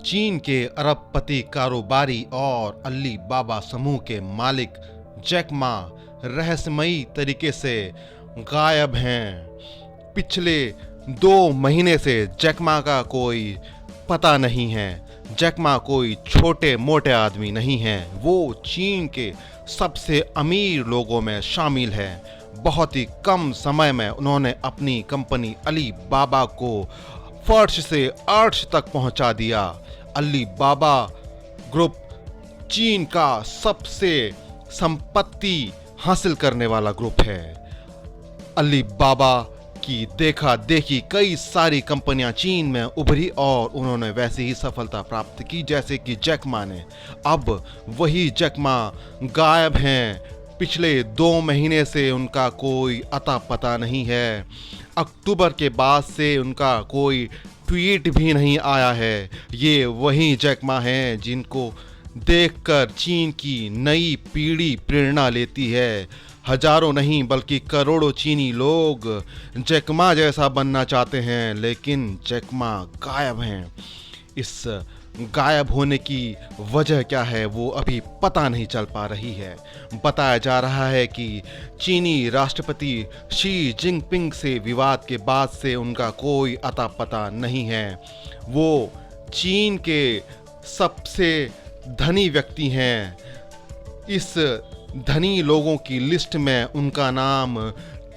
चीन के अरबपति कारोबारी और अली बाबा समूह के मालिक जैक मा रहस्यमयी तरीके से गायब हैं। पिछले 2 महीने से जैक मा का कोई पता नहीं है। जैक मा कोई छोटे मोटे आदमी नहीं है, वो चीन के सबसे अमीर लोगों में शामिल है। बहुत ही कम समय में उन्होंने अपनी कंपनी अली बाबा को फर्श से अर्श तक पहुंचा दिया। अली बाबा ग्रुप चीन का सबसे संपत्ति हासिल करने वाला ग्रुप है। अली बाबा की देखा देखी कई सारी कंपनियां चीन में उभरी और उन्होंने वैसी ही सफलता प्राप्त की जैसे कि जैक मा ने। अब वही जैक मा गायब हैं। पिछले 2 महीने से उनका कोई अता पता नहीं है। अक्टूबर के बाद से उनका कोई ट्वीट भी नहीं आया है। ये वही जैक मा हैं जिनको देखकर चीन की नई पीढ़ी प्रेरणा लेती है। हजारों नहीं बल्कि करोड़ों चीनी लोग जैक मा जैसा बनना चाहते हैं, लेकिन जैक मा गायब हैं। इस गायब होने की वजह क्या है वो अभी पता नहीं चल पा रही है। बताया जा रहा है कि चीनी राष्ट्रपति शी जिनपिंग से विवाद के बाद से उनका कोई अता पता नहीं है। वो चीन के सबसे धनी व्यक्ति हैं। इस धनी लोगों की लिस्ट में उनका नाम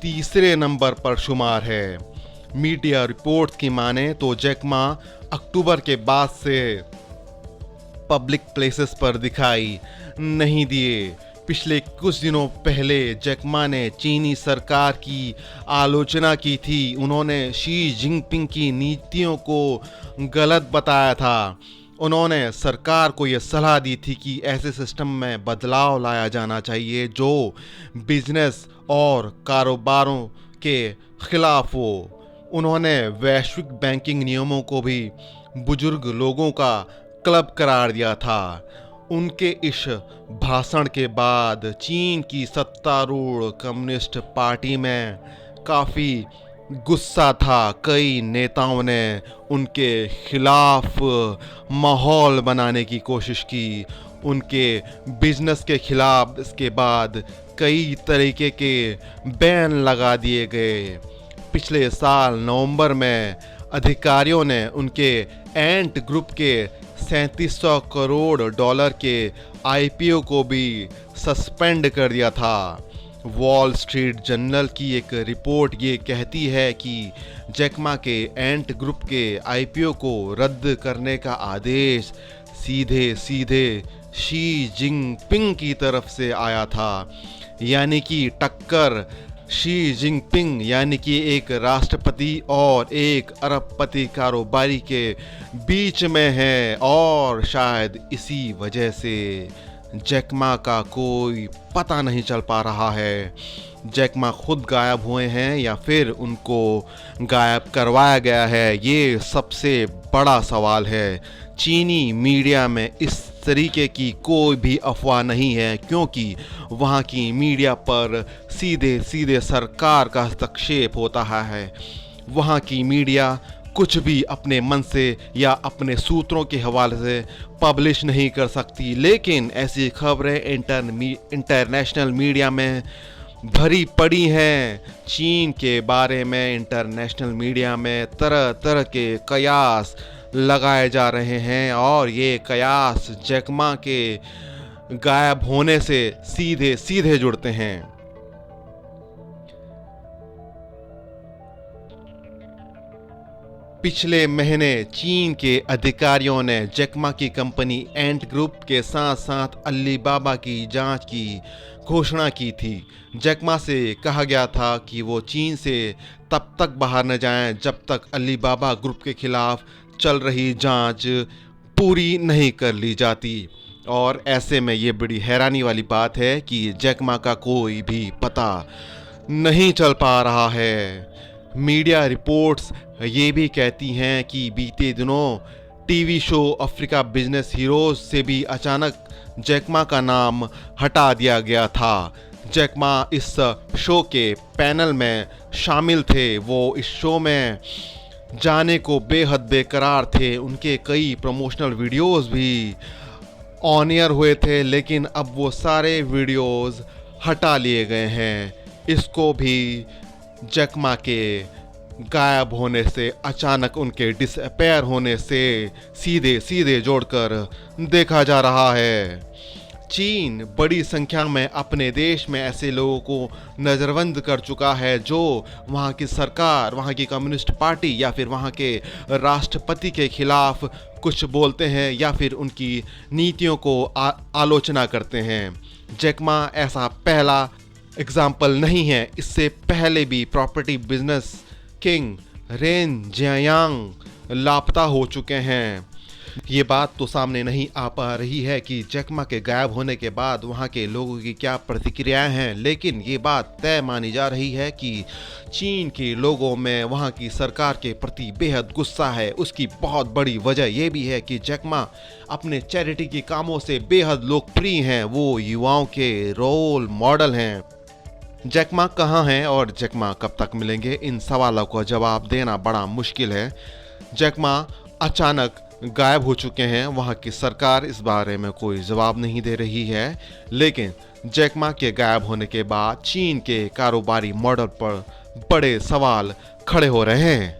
तीसरे नंबर पर शुमार है। मीडिया रिपोर्ट्स की माने तो जैक मा अक्टूबर के बाद से पब्लिक प्लेसेस पर दिखाई नहीं दिए। पिछले कुछ दिनों पहले जैक मा ने चीनी सरकार की आलोचना की थी। उन्होंने शी जिनपिंग की नीतियों को गलत बताया था। उन्होंने सरकार को यह सलाह दी थी कि ऐसे सिस्टम में बदलाव लाया जाना चाहिए जो बिजनेस और कारोबारों के खिलाफ हो। उन्होंने वैश्विक बैंकिंग नियमों को भी बुजुर्ग लोगों का क्लब करार दिया था। उनके इस भाषण के बाद चीन की सत्तारूढ़ कम्युनिस्ट पार्टी में काफ़ी गुस्सा था। कई नेताओं ने उनके खिलाफ माहौल बनाने की कोशिश की, उनके बिजनेस के खिलाफ। इसके बाद कई तरीके के बैन लगा दिए गए। पिछले साल नवंबर में अधिकारियों ने उनके एंट ग्रुप के 3700 करोड़ डॉलर के आईपीओ को भी सस्पेंड कर दिया था। वॉल स्ट्रीट जर्नल की एक रिपोर्ट ये कहती है कि जैक मा के एंट ग्रुप के आईपीओ को रद्द करने का आदेश सीधे सीधे शी जिनपिंग की तरफ से आया था। यानी कि टक्कर शी जिनपिंग यानी कि एक राष्ट्रपति और एक अरबपति कारोबारी के बीच में है, और शायद इसी वजह से जैक मा का कोई पता नहीं चल पा रहा है। जैक मा खुद गायब हुए हैं या फिर उनको गायब करवाया गया है, ये सबसे बड़ा सवाल है। चीनी मीडिया में इस तरीके की कोई भी अफवाह नहीं है, क्योंकि वहाँ की मीडिया पर सीधे सीधे सरकार का हस्तक्षेप होता है। वहाँ की मीडिया कुछ भी अपने मन से या अपने सूत्रों के हवाले से पब्लिश नहीं कर सकती, लेकिन ऐसी खबरें इंटरनेशनल मीडिया में भरी पड़ी हैं। चीन के बारे में इंटरनेशनल मीडिया में तरह तरह के कयास लगाए जा रहे हैं, और ये कयास जैक मा के गायब होने से सीधे सीधे जुड़ते हैं। पिछले महीने चीन के अधिकारियों ने जैक मा की कंपनी एंट ग्रुप के साथ साथ अली बाबा की जांच की घोषणा की थी। जैक मा से कहा गया था कि वो चीन से तब तक बाहर न जाएं जब तक अली बाबा ग्रुप के खिलाफ चल रही जांच पूरी नहीं कर ली जाती। और ऐसे में ये बड़ी हैरानी वाली बात है कि जैक मा का कोई भी पता नहीं चल पा रहा है। मीडिया रिपोर्ट्स ये भी कहती हैं कि बीते दिनों TV show Africa business heroes से भी अचानक जैक मा का नाम हटा दिया गया था। जैक मा इस शो के पैनल में शामिल थे। वो इस शो में जाने को बेहद बेकरार थे। उनके कई प्रमोशनल वीडियोस भी ऑन एयर हुए थे, लेकिन अब वो सारे वीडियोस हटा लिए गए हैं। इसको भी जैक मा के गायब होने से, अचानक उनके डिसअपेयर होने से सीधे सीधे जोड़कर देखा जा रहा है। चीन बड़ी संख्या में अपने देश में ऐसे लोगों को नज़रबंद कर चुका है जो वहाँ की सरकार, वहाँ की कम्युनिस्ट पार्टी या फिर वहाँ के राष्ट्रपति के खिलाफ कुछ बोलते हैं या फिर उनकी नीतियों को आलोचना करते हैं। जैक मा ऐसा पहला एग्जाम्पल नहीं है। इससे पहले भी property business king rain Jiang लापता हो चुके हैं। ये बात तो सामने नहीं आ पा रही है कि जैक मा के गायब होने के बाद वहाँ के लोगों की क्या प्रतिक्रियाएं हैं, लेकिन ये बात तय मानी जा रही है कि चीन के लोगों में वहाँ की सरकार के प्रति बेहद गुस्सा है। उसकी बहुत बड़ी वजह यह भी है कि जैक मा अपने चैरिटी के कामों से बेहद लोकप्रिय हैं। वो युवाओं के रोल मॉडल हैं। जैक मा कहाँ हैं और जैक मा कब तक मिलेंगे, इन सवालों का जवाब देना बड़ा मुश्किल है। जैक मा अचानक गायब हो चुके हैं। वहाँ की सरकार इस बारे में कोई जवाब नहीं दे रही है, लेकिन जैक मा के गायब होने के बाद चीन के कारोबारी मॉडल पर बड़े सवाल खड़े हो रहे हैं।